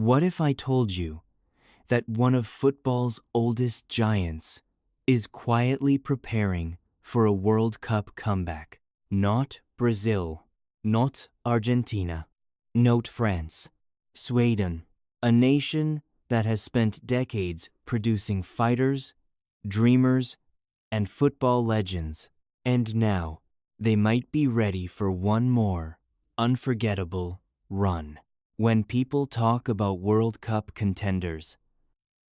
What if I told you that one of football's oldest giants is quietly preparing for a World Cup comeback? Not Brazil, not Argentina, not France, Sweden, a nation that has spent decades producing fighters, dreamers, and football legends. And now, they might be ready for one more unforgettable run. When people talk about World Cup contenders,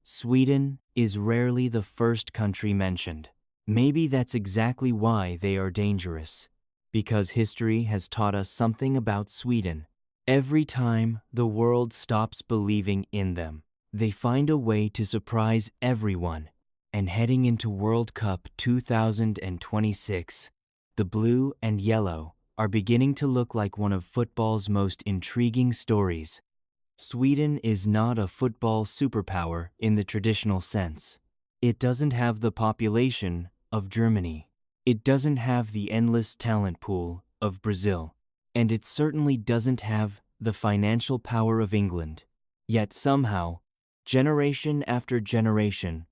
Sweden is rarely the first country mentioned. Maybe that's exactly why they are dangerous, because history has taught us something about Sweden. Every time the world stops believing in them, they find a way to surprise everyone. And heading into World Cup 2026, the blue and yellow are beginning to look like one of football's most intriguing stories. Sweden is not a football superpower in the traditional sense. It doesn't have the population of Germany. It doesn't have the endless talent pool of Brazil. And it certainly doesn't have the financial power of England. Yet somehow, generation after generation,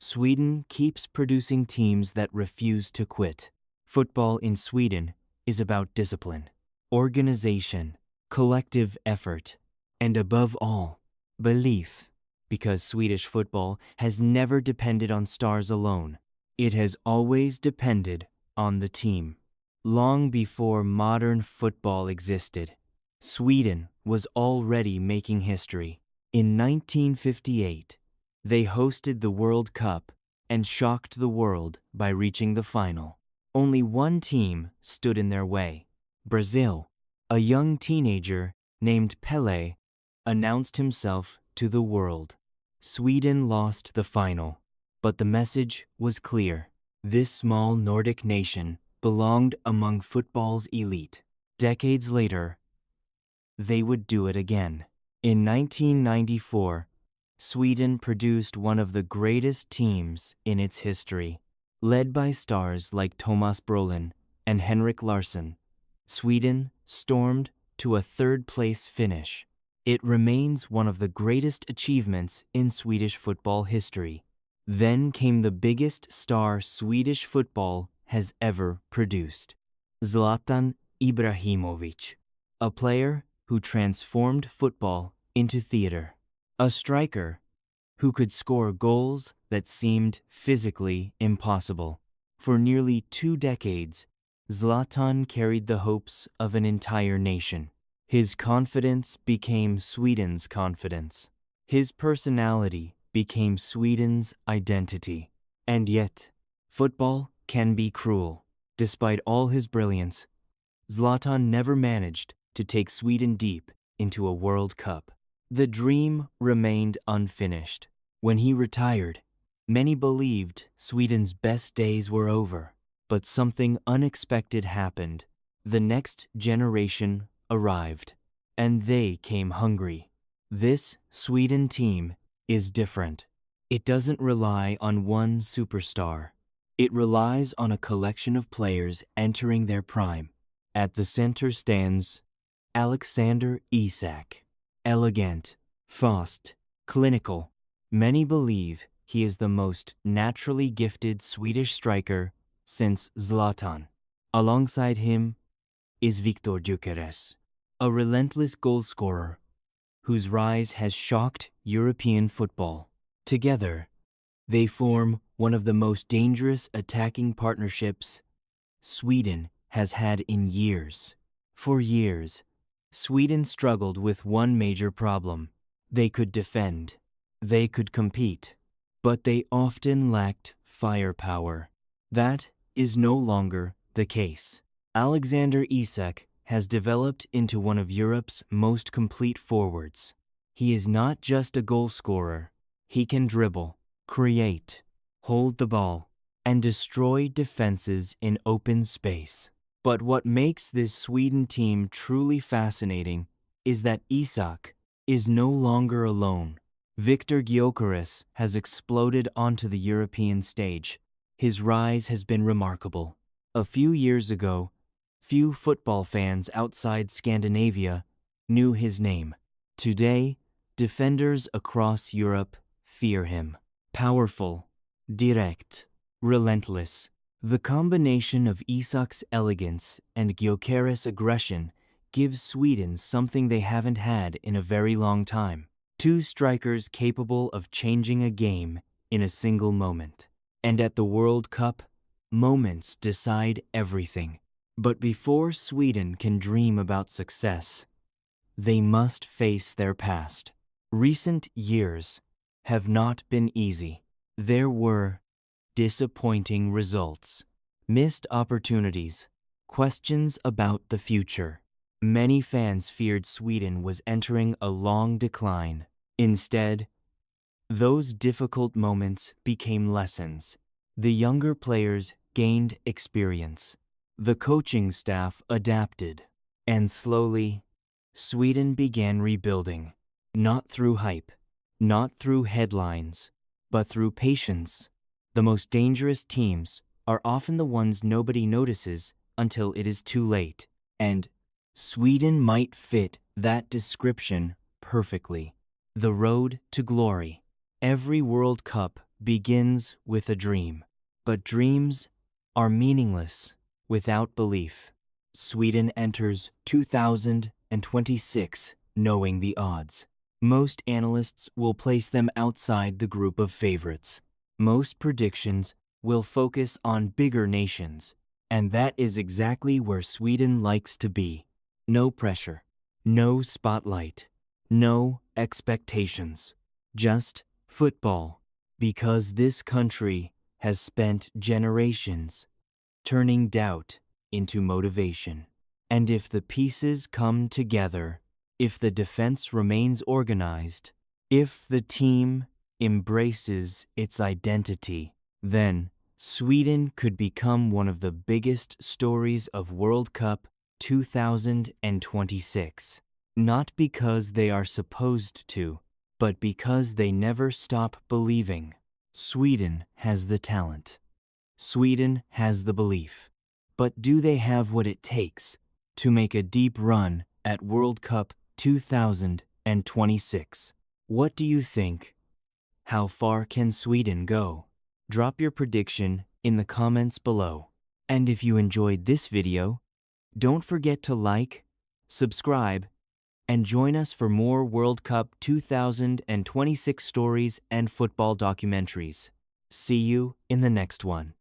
Sweden keeps producing teams that refuse to quit. Football in Sweden is about discipline, organization, collective effort, and above all, belief. Because Swedish football has never depended on stars alone. It has always depended on the team. Long before modern football existed, Sweden was already making history. In 1958, they hosted the World Cup and shocked the world by reaching the final. Only one team stood in their way. Brazil, a young teenager named Pelé, announced himself to the world. Sweden lost the final, but the message was clear. This small Nordic nation belonged among football's elite. Decades later, they would do it again. In 1994, Sweden produced one of the greatest teams in its history. Led by stars like Thomas Brolin and Henrik Larsson, Sweden stormed to a third-place finish. It remains one of the greatest achievements in Swedish football history. Then came the biggest star Swedish football has ever produced. Zlatan Ibrahimovic, a player who transformed football into theater. A striker who could score goals that seemed physically impossible. For nearly 2 decades, Zlatan carried the hopes of an entire nation. His confidence became Sweden's confidence. His personality became Sweden's identity. And yet, football can be cruel. Despite all his brilliance, Zlatan never managed to take Sweden deep into a World Cup. The dream remained unfinished. When he retired, many believed Sweden's best days were over. But something unexpected happened. The next generation arrived, and they came hungry. This Sweden team is different. It doesn't rely on one superstar. It relies on a collection of players entering their prime. At the center stands Alexander Isak. Elegant, fast, clinical. Many believe he is the most naturally gifted Swedish striker since Zlatan. Alongside him is Viktor Gyökeres, a relentless goalscorer whose rise has shocked European football. Together, they form one of the most dangerous attacking partnerships Sweden has had in years. For years, Sweden struggled with one major problem. They could defend, they could compete, but they often lacked firepower. That is no longer the case. Alexander Isak has developed into one of Europe's most complete forwards. He is not just a goal scorer. He can dribble, create, hold the ball, and destroy defenses in open space. But what makes this Sweden team truly fascinating is that Isak is no longer alone. Viktor Gyökeres has exploded onto the European stage. His rise has been remarkable. A few years ago, few football fans outside Scandinavia knew his name. Today, Defenders across Europe fear him. Powerful, direct, relentless. The combination of Isak's elegance and Gyökeres' aggression gives Sweden something they haven't had in a very long time. Two strikers capable of changing a game in a single moment. And at the World Cup, moments decide everything. But before Sweden can dream about success, they must face their past. Recent years have not been easy. There were disappointing results, missed opportunities, questions about the future. Many fans feared Sweden was entering a long decline. Instead, those difficult moments became lessons. The younger players gained experience. The coaching staff adapted. And slowly, Sweden began rebuilding. Not through hype, not through headlines, but through patience. The most dangerous teams are often the ones nobody notices until it is too late. And Sweden might fit that description perfectly. The road to glory. Every World Cup begins with a dream, but dreams are meaningless without belief. Sweden enters 2026 knowing the odds. Most analysts will place them outside the group of favorites. Most predictions will focus on bigger nations, and that is exactly where Sweden likes to be. No pressure, no spotlight, no expectations, just football, because this country has spent generations turning doubt into motivation. And if the pieces come together, if the defense remains organized, if the team embraces its identity, then Sweden could become one of the biggest stories of World Cup 2026. Not because they are supposed to, but because they never stop believing. Sweden has the talent. Sweden has the belief. But do they have what it takes to make a deep run at World Cup 2026? What do you think? How far can Sweden go? Drop your prediction in the comments below. And if you enjoyed this video, don't forget to like, subscribe, and join us for more World Cup 2026 stories and football documentaries. See you in the next one.